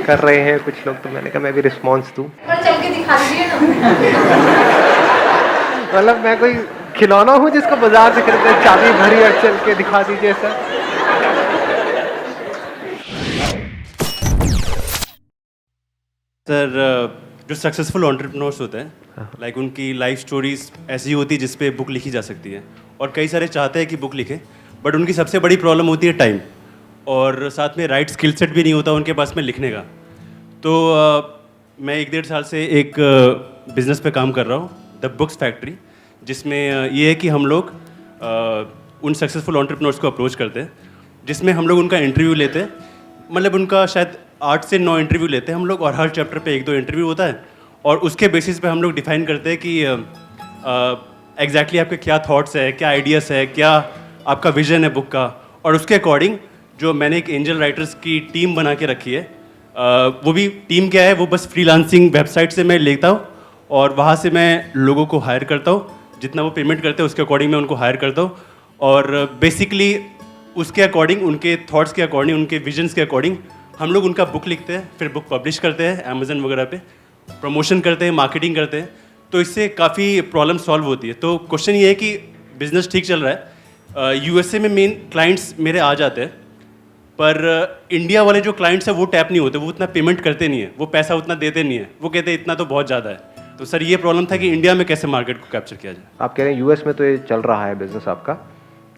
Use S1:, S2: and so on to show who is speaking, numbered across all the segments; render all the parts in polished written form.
S1: कर रहे हैं कुछ लोग, तो मैंने कहा मैं भी रिस्पॉन्स दूं।
S2: पर चल के दिखा दीजिए ना।
S1: मतलब मैं कोई खिलौना हूँ जिसको बाजार से खरीदते चाबी भरी और चल के दिखा दीजिए सर।
S3: सर जो सक्सेसफुल एंटरप्रेन्योर्स होते हैं लाइक उनकी लाइफ स्टोरीज ऐसी होती है जिस पे बुक लिखी जा सकती है, और कई सारे चाहते हैं कि बुक लिखें, बट उनकी सबसे बड़ी प्रॉब्लम होती है टाइम, और साथ में राइट स्किल सेट भी नहीं होता उनके पास में लिखने का। तो मैं 1-1.5 साल से एक बिज़नेस पे काम कर रहा हूँ, द बुक्स फैक्ट्री, जिसमें ये है कि हम लोग उन सक्सेसफुल एंटरप्रेन्योर्स को अप्रोच करते हैं, जिसमें हम लोग उनका इंटरव्यू लेते हैं, मतलब उनका शायद 8 से 9 इंटरव्यू लेते हैं हम लोग, और हर चैप्टर पे 1-2 इंटरव्यू होता है, और उसके बेसिस पे हम लोग डिफाइन करते हैं कि एग्जैक्टली आपके क्या थॉट्स है, क्या आइडियाज़ है, क्या आपका विजन है बुक का, और उसके अकॉर्डिंग जो मैंने एक एंजल राइटर्स की टीम बना के रखी है, वो भी टीम क्या है, वो बस फ्रीलांसिंग वेबसाइट से मैं लेता हूँ और वहाँ से मैं लोगों को हायर करता हूँ, जितना वो पेमेंट करते हैं उसके अकॉर्डिंग मैं उनको हायर करता हूँ, और बेसिकली उसके अकॉर्डिंग, उनके थॉट्स के अकॉर्डिंग, उनके विजन्स के अकॉर्डिंग हम लोग उनका बुक लिखते हैं, फिर बुक पब्लिश करते हैं अमेजन वगैरह पे, प्रमोशन करते हैं, मार्केटिंग करते हैं, तो इससे काफ़ी प्रॉब्लम सॉल्व होती है। तो क्वेश्चन ये है कि बिज़नेस ठीक चल रहा है, यूएसए में मेन क्लाइंट्स मेरे आ जाते हैं, पर इंडिया वाले जो क्लाइंट्स हैं वो टैप नहीं होते, वो उतना पेमेंट करते नहीं है, वो पैसा उतना देते नहीं है, वो कहते हैं इतना तो बहुत ज़्यादा है। तो सर ये प्रॉब्लम था कि इंडिया में कैसे मार्केट को कैप्चर किया जाए।
S1: आप कह रहे हैं यूएस में तो ये चल रहा है बिजनेस आपका,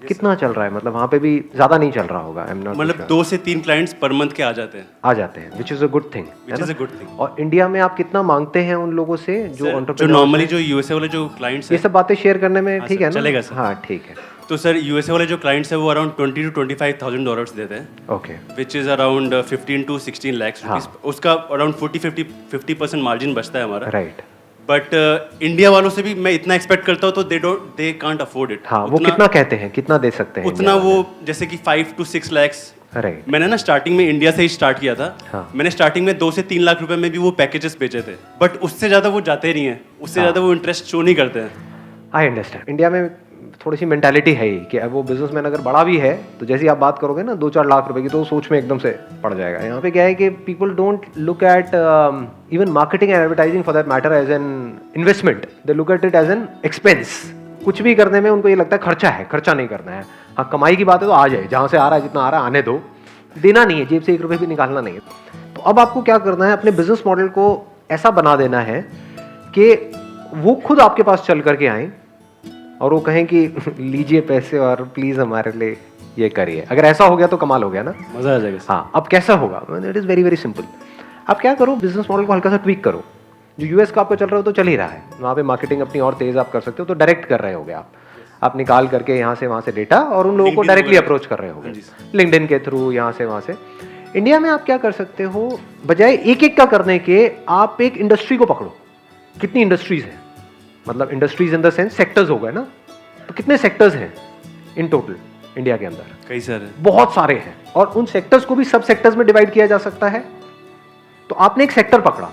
S1: कितना चल रहा है? मतलब वहाँ पे भी ज़्यादा नहीं चल रहा होगा?
S3: मतलब 2 से 3 क्लाइंट्स पर मंथ के आ जाते हैं,
S1: which is a good thing.
S3: Which is a good thing.
S1: और इंडिया में आप कितना मांगते हैं उन लोगों से जो
S3: जो नॉर्मली जो यूएसए वाले जो क्लाइंट्स
S1: ये
S3: हैं,
S1: सब बातें शेयर करने में ठीक है ना?
S3: चलेगा सर।
S1: हाँ ठीक है।
S3: तो सर यूएसए वाले जो क्लाइंट्स हैं वो अराउंड $20,000 to $25,000 देते हैं,
S1: okay,
S3: which is around 15 to 16 lakhs rupees. उसका अराउंड 40-50% मार्जिन बचता है हमारा,
S1: राइट।
S3: बट इंडिया वालों से भी मैं इतना एक्सपेक्ट करता हूँ, तो दे कांट अफोर्ड इट।
S1: हाँ, वो कितना कहते हैं, कितना दे सकते हैं?
S3: उतना वो जैसे कि 5 to 6 lakhs।
S1: राइट।
S3: मैंने ना स्टार्टिंग में इंडिया से ही स्टार्ट किया था।
S1: हाँ।
S3: मैंने स्टार्टिंग में 2 से 3 लाख रुपए में भी वो पैकेजेस बेचे थे, बट उससे ज़्यादा वो जाते नहीं है, उससे ज़्यादा वो इंटरेस्ट शो नहीं करते हैं।
S1: I understand. इंडिया में थोड़ी सी मेंटालिटी है ही कि अब वो बिजनेसमैन अगर बड़ा भी है तो जैसे आप बात करोगे ना 2-4 लाख रुपए की, तो सोच में एकदम से पड़ जाएगा। यहाँ पे क्या है कि people don't look at even marketing and advertising for that matter as an investment, they look at it as an expense. कुछ भी करने में उनको ये लगता है खर्चा है, खर्चा नहीं करना है। हाँ, कमाई की बात है तो आ जाए, जहाँ से आ रहा है, जितना आ रहा है आने दो, देना नहीं है, जेब से 1 रुपये भी निकालना नहीं है। तो अब आपको क्या करना है, अपने बिजनेस मॉडल को ऐसा बना देना है कि वो खुद आपके पास चल करके आए और वो कहें कि लीजिए पैसे और प्लीज हमारे लिए ये करिए। अगर ऐसा हो गया तो कमाल हो गया ना,
S3: मज़ा आ जाएगा।
S1: हाँ, अब कैसा होगा? It is very very simple. आप क्या करो, बिजनेस मॉडल को हल्का सा ट्वीक करो। जो यूएस का आपको चल रहा हो तो चल ही रहा है, वहाँ पे मार्केटिंग अपनी और तेज आप कर सकते हो, तो डायरेक्ट कर रहे होगे आप निकाल करके यहाँ से वहाँ से डेटा और उन लोगों को डायरेक्टली अप्रोच कर रहे होगे, लिंक्डइन के थ्रू, यहाँ से वहाँ से। इंडिया में आप क्या कर सकते हो, बजाय एक एक का करने के आप एक इंडस्ट्री को पकड़ो। कितनी इंडस्ट्रीज हैं, मतलब industries in the sense sectors हो गए ना, तो कितने सेक्टर्स हैं इन टोटल इंडिया के अंदर?
S3: कई सारे,
S1: बहुत सारे हैं, और उन सेक्टर्स को भी सब सेक्टर्स में डिवाइड किया जा सकता है। तो आपने एक सेक्टर पकड़ा,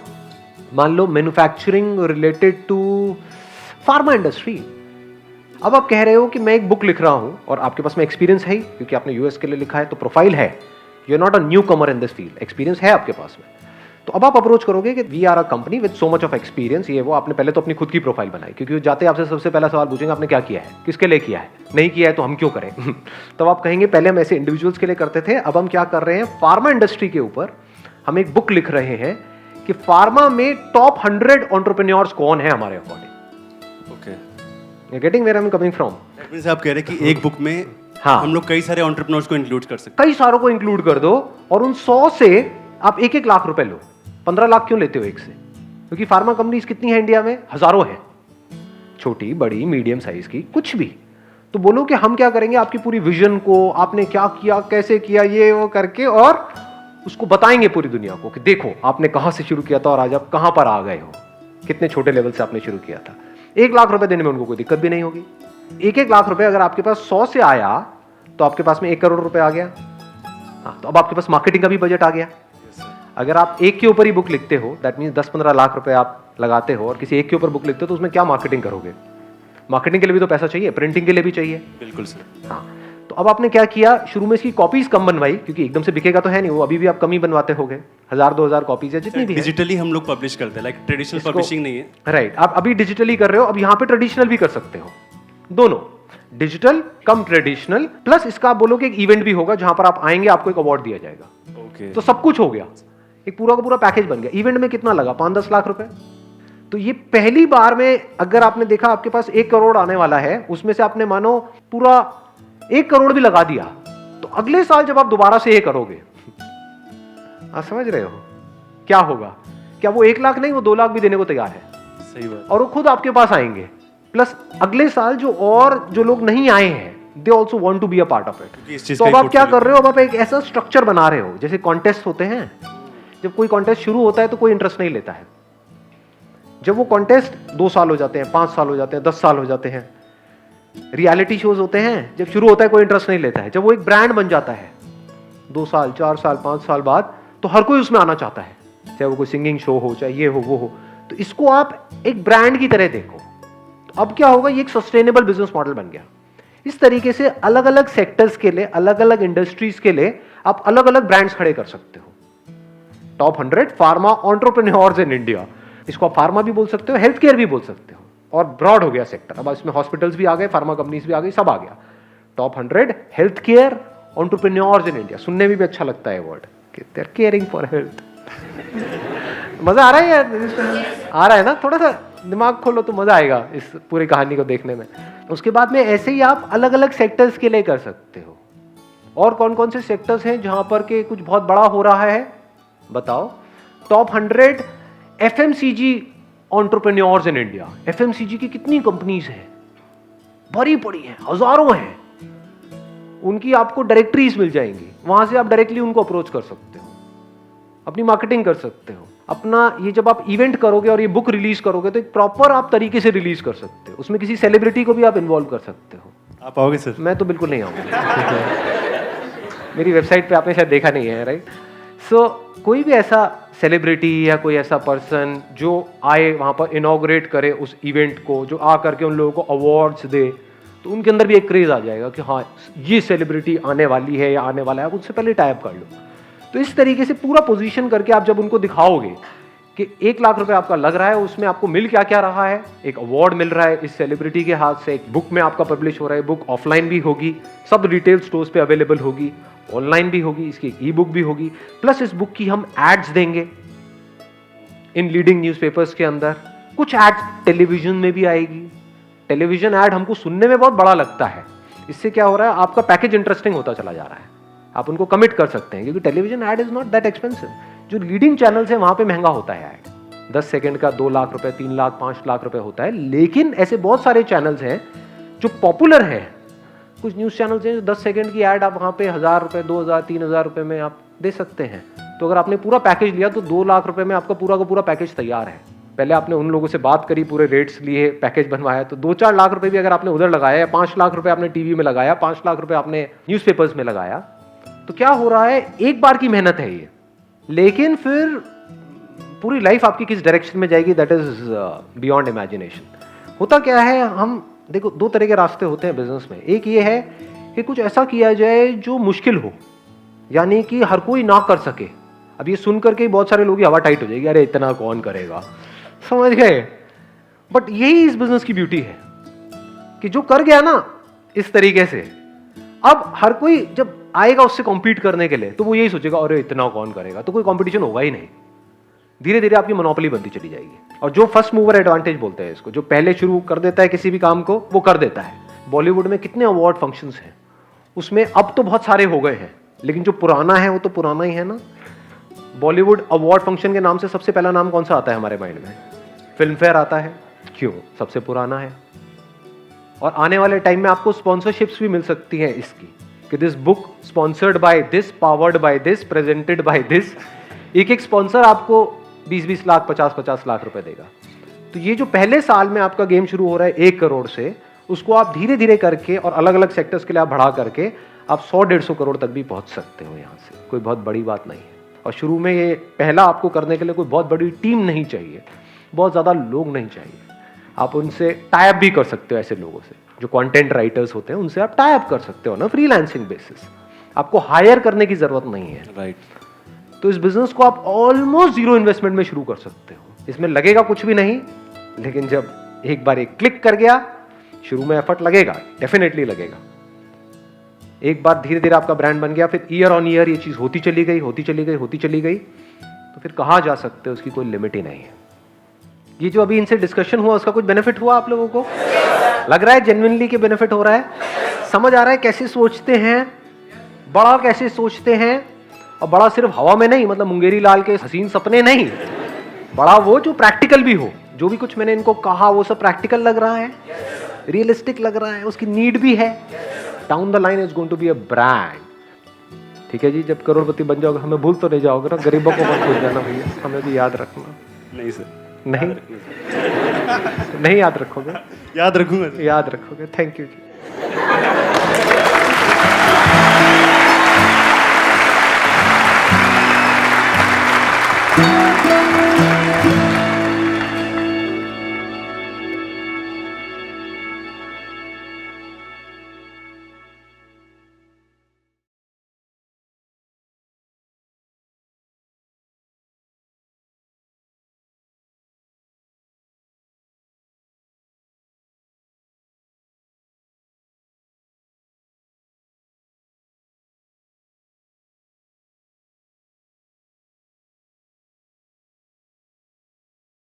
S1: मान लो manufacturing related to pharma industry. अब आप कह रहे हो कि मैं एक बुक लिख रहा हूं, और आपके पास में एक्सपीरियंस है ही, क्योंकि आपने यूएस के लिए लिखा है, तो प्रोफाइल है, you are not a newcomer in this field, experience है आपके पास में। तो अब आप अप्रोच करोगे कि we are a company with so much of experience, ये वो। आपने पहले तो अपनी खुद की प्रोफाइल बनाई, क्योंकि जाते आपसे सबसे पहला सवाल पूछेंगे आपने क्या किया है, किसके लिए किया है, नहीं किया है तो हम क्यों करें। तब आप कहेंगे पहले हम ऐसे इंडिविजुअल्स के लिए करते थे, अब हम क्या कर रहे हैं, फार्मा इंडस्ट्री के ऊपर हम एक बुक लिख रहे हैं कि फार्मा में टॉप 100 एंटरप्रेन्योर्स कौन है हमारे according.
S3: Okay,
S1: you getting where I am coming from?
S3: That means आप कह रहे हैं कि एक बुक में
S1: हाँ,
S3: हम लोग कई सारे एंटरप्रेन्योर्स को इंक्लूड कर सकते
S1: कई सारों को इंक्लूड कर दो, और उन 100 से आप 1-1 लाख रुपए लो। 15 लाख क्यों लेते हो एक से? क्योंकि फार्मा कंपनीज कितनी है इंडिया में? हजारों हैं, छोटी बड़ी मीडियम साइज की, कुछ भी। तो बोलो कि हम क्या करेंगे, आपकी पूरी विजन को, आपने क्या किया, कैसे किया, ये वो करके, और उसको बताएंगे पूरी दुनिया को कि देखो आपने कहां से शुरू किया था और आज आप कहां पर आ गए हो, कितने छोटे लेवल से आपने शुरू किया था। 1 लाख रुपए देने में उनको कोई दिक्कत भी नहीं होगी। 1-1 लाख रुपए अगर आपके पास 100 से आया तो आपके पास में 1 करोड़ रुपए आ गया। हाँ, तो अब आपके पास मार्केटिंग का भी बजट आ गया। अगर आप एक के ऊपर ही बुक लिखते हो, दैट मीन्स 10-15 लाख रुपए आप लगाते हो, और किसी एक के ऊपर बुक लिखते हो, तो उसमें क्या मार्केटिंग करोगे? मार्केटिंग के लिए भी तो पैसा चाहिए, प्रिंटिंग के लिए भी चाहिए।
S3: बिल्कुल सर।
S1: हाँ, तो अब आपने क्या किया, शुरू में इसकी कॉपीज कम बनवाई, क्योंकि एकदम से बिकेगा तो है नहीं वो, अभी भी आप कम ही बनवाते होगे, 1000-2000 कॉपीज है जितनी भी है।
S3: डिजिटली हम लोग पब्लिश करते हैं, लाइक ट्रेडिशनल पब्लिशिंग नहीं है।
S1: राइट, आप अभी डिजिटली कर रहे हो, अब यहाँ पे ट्रेडिशनल भी कर सकते हो, दोनों, डिजिटल कम ट्रेडिशनल, प्लस इसका आप बोलोगे एक इवेंट भी होगा जहां पर आप आएंगे, आपको एक अवार्ड दिया जाएगा।
S3: ओके,
S1: तो सब कुछ हो गया, एक पूरा का पूरा पैकेज बन गया। इवेंट में कितना लगा, 5-10 लाख रुपए। तो ये पहली बार में अगर आपने देखा आपके पास 1 करोड़ आने वाला है, उसमें से आपने मानो पूरा 1 करोड़ भी लगा दिया, तो अगले साल जब आप दोबारा से ये करोगे, आप समझ रहे हो क्या होगा? क्या वो 1 लाख नहीं, वो 2 लाख भी देने को तैयार है।
S3: सही बात।
S1: और वो खुद आपके पास आएंगे, प्लस अगले साल जो लोग नहीं आए हैं, they also want to be a part of it. तो अब आप क्या कर रहे हो, अब आप एक ऐसा स्ट्रक्चर बना रहे हो, जैसे कॉन्टेस्ट होते हैं, जब कोई कॉन्टेस्ट शुरू होता है तो कोई इंटरेस्ट नहीं लेता है, जब वो कॉन्टेस्ट 2 साल हो जाते हैं, 5 साल हो जाते हैं, 10 साल हो जाते हैं, रियलिटी शोज होते हैं, जब शुरू होता है कोई इंटरेस्ट नहीं लेता है, जब वो एक ब्रांड बन जाता है 2 साल 4 साल 5 साल बाद, तो हर कोई उसमें आना चाहता है, चाहे वो कोई सिंगिंग शो हो, चाहे ये हो वो हो। तो इसको आप एक ब्रांड की तरह देखो। तो अब क्या होगा, ये एक सस्टेनेबल बिजनेस मॉडल बन गया। इस तरीके से अलग अलग सेक्टर्स के लिए, अलग अलग इंडस्ट्रीज के लिए आप अलग अलग ब्रांड्स खड़े कर सकते हो। Top 100 pharma entrepreneurs in India, इसको आप फार्मा भी बोल सकते हो, हेल्थ केयर भी बोल सकते हो, और ब्रॉड हो गया सेक्टर। अब इसमें हॉस्पिटल्स भी आ गए, फार्मा कंपनीज भी आ गई, सब आ गया। Top 100 health care entrepreneurs in India, सुनने में भी अच्छा लगता है वर्ड, कि they are caring for health. मजा आ रहा है यार, आ रहा है ना? थोड़ा सा दिमाग खोलो तो मजा आएगा इस पूरी कहानी को देखने में। उसके बाद में ऐसे ही आप अलग अलग सेक्टर्स के लिए कर सकते हो। और कौन कौन से सेक्टर्स हैं जहां पर के कुछ बहुत बड़ा हो रहा है, बताओ? Top 100 FMCG entrepreneurs in India. FMCG की कितनी कंपनीज हैं, भरी पड़ी हैं, हजारों हैं। उनकी आपको डायरेक्टरीज मिल जाएंगी, वहां से आप डायरेक्टली उनको अप्रोच कर सकते हो, अपनी मार्केटिंग कर सकते हो। अपना ये जब आप इवेंट करोगे और ये बुक रिलीज करोगे, तो एक प्रॉपर आप तरीके से रिलीज कर सकते हो, उसमें किसी सेलिब्रिटी को भी आप इन्वॉल्व कर सकते हो।
S3: आप आओगे सर?
S1: मैं तो बिल्कुल नहीं आऊंगा। मेरी वेबसाइट पे आपने शायद देखा नहीं है, राइट? सो कोई भी ऐसा सेलिब्रिटी या कोई ऐसा पर्सन जो आए वहाँ पर, इनॉग्रेट करे उस इवेंट को, जो आ करके उन लोगों को अवार्ड्स दे, तो उनके अंदर भी एक क्रेज आ जाएगा कि हाँ ये सेलिब्रिटी आने वाली है या आने वाला है, आप उससे पहले टाइप कर लो। तो इस तरीके से पूरा पोजीशन करके आप जब उनको दिखाओगे कि 1 लाख रुपए आपका लग रहा है, उसमें आपको मिल क्या क्या रहा है, एक अवार्ड मिल रहा है इस सेलिब्रिटी के हाथ से, एक बुक में आपका पब्लिश हो रहा है, बुक ऑफलाइन भी होगी, सब रिटेल स्टोर्स पे अवेलेबल होगी, ऑनलाइन भी होगी, इसकी ई बुक भी होगी, प्लस इस बुक की हम एड्स देंगे इन लीडिंग न्यूज़पेपर्स के अंदर, कुछ एड्स टेलीविजन में भी आएगी। टेलीविजन एड हमको सुनने में बहुत बड़ा लगता है, इससे क्या हो रहा है, आपका पैकेज इंटरेस्टिंग होता चला जा रहा है, आप उनको कमिट कर सकते हैं, क्योंकि television ad is not that expensive. जो लीडिंग चैनल्स है वहां पे महंगा होता है एड, 10 सेकंड का 2 लाख रुपए, 3 लाख 5 लाख रुपए होता है। लेकिन ऐसे बहुत सारे चैनल्स हैं जो पॉपुलर हैं, कुछ न्यूज चैनल्स हैं जो 10 सेकंड की एड आप वहां पे 1000 रुपए, 2000, 3000 रुपए में आप दे सकते हैं। तो अगर आपने पूरा पैकेज लिया तो 2 लाख रुपए में आपका पूरा का पूरा पैकेज तैयार है। पहले आपने उन लोगों से बात करी, पूरे रेट्स लिए, पैकेज बनवाया, तो 2-4 लाख रुपए भी अगर आपने उधर लगाया, 5 लाख रुपए आपने टीवी में लगाया, 5 लाख रुपए आपने न्यूज़पेपर्स में लगाया, तो क्या हो रहा है, एक बार की मेहनत है ये, लेकिन फिर पूरी लाइफ आपकी किस डायरेक्शन में जाएगी, दैट इज बियॉन्ड इमेजिनेशन। होता क्या है, हम देखो 2 तरह के रास्ते होते हैं बिजनेस में। एक ये है कि कुछ ऐसा किया जाए जो मुश्किल हो, यानी कि हर कोई ना कर सके। अब ये सुन करके बहुत सारे लोग की हवा टाइट हो जाएगी, अरे इतना कौन करेगा, समझ गए? बट यही इस बिजनेस की ब्यूटी है कि जो कर गया ना इस तरीके से, अब हर कोई जब आएगा उससे कॉम्पीट करने के लिए, तो वो यही सोचेगा अरे इतना कौन करेगा, तो कोई कंपटीशन होगा ही नहीं। धीरे धीरे आपकी मोनोपोली बनती चली जाएगी। और जो फर्स्ट मूवर एडवांटेज बोलते हैं इसको, जो पहले शुरू कर देता है किसी भी काम को, वो कर देता है। बॉलीवुड में कितने अवार्ड फंक्शंस हैं, उसमें अब तो बहुत सारे हो गए हैं, लेकिन जो पुराना है वो तो पुराना ही है ना। बॉलीवुड अवार्ड फंक्शन के नाम से सबसे पहला नाम कौन सा आता है हमारे माइंड में? फिल्म फेयर आता है। क्यों? सबसे पुराना है। और आने वाले टाइम में आपको स्पॉन्सरशिप्स भी मिल सकती हैं इसकी, कि this book sponsored by this, powered by this, presented by this. एक एक स्पॉन्सर आपको 20-20 लाख, 50-50 लाख रुपए देगा। तो ये जो पहले साल में आपका गेम शुरू हो रहा है 1 करोड़ से, उसको आप धीरे धीरे करके और अलग अलग सेक्टर्स के लिए आप बढ़ा करके आप 100-150 करोड़ तक भी पहुंच सकते हो। यहाँ से कोई बहुत बड़ी बात नहीं है। और शुरू में ये पहला आपको करने के लिए कोई बहुत बड़ी टीम नहीं चाहिए, बहुत ज़्यादा लोग नहीं चाहिए, आप उनसे टाई अप भी कर सकते हो ऐसे लोगों से। जो कंटेंट राइटर्स होते हैं उनसे आप टाई अप कर सकते हो ना फ्रीलांसिंग बेसिस, आपको हायर करने की जरूरत नहीं है।
S3: राइट।
S1: तो इस बिजनेस को आप ऑलमोस्ट जीरो इन्वेस्टमेंट में शुरू कर सकते हो। इसमें लगेगा कुछ भी नहीं, लेकिन जब एक बार एक क्लिक कर गया, शुरू में एफर्ट लगेगा, डेफिनेटली लगेगा। एक बार धीरे धीरे आपका ब्रांड बन गया, फिर ईयर ऑन ईयर ये चीज होती चली गई, तो फिर कहाँ जा सकते हो, उसकी कोई लिमिट ही नहीं है। ये जो अभी इनसे डिस्कशन हुआ, उसका कुछ बेनिफिट हुआ आप लोगों को? लग रहा है जेन्युइनली कि बेनिफिट हो रहा है? समझ आ रहा है कैसे सोचते हैं, बड़ा कैसे सोचते हैं? और बड़ा सिर्फ हवा में नहीं, मतलब मुंगेरी लाल के हसीन सपने नहीं, बड़ा वो जो प्रैक्टिकल भी हो। जो भी कुछ मैंने इनको कहा वो सब प्रैक्टिकल लग रहा है, रियलिस्टिक लग रहा है, उसकी नीड भी है। Down the line is going to be a brand. ठीक है जी, जब करोड़पति बन जाओगे हमें भूल तो नहीं जाओगे ना, गरीबों को मत भूल जाना भैया, हमें भी याद रखना।
S3: नहीं सर,
S1: नहीं नहीं याद रखोगे?
S3: याद रखूंगा।
S1: याद रखोगे। Thank you ji.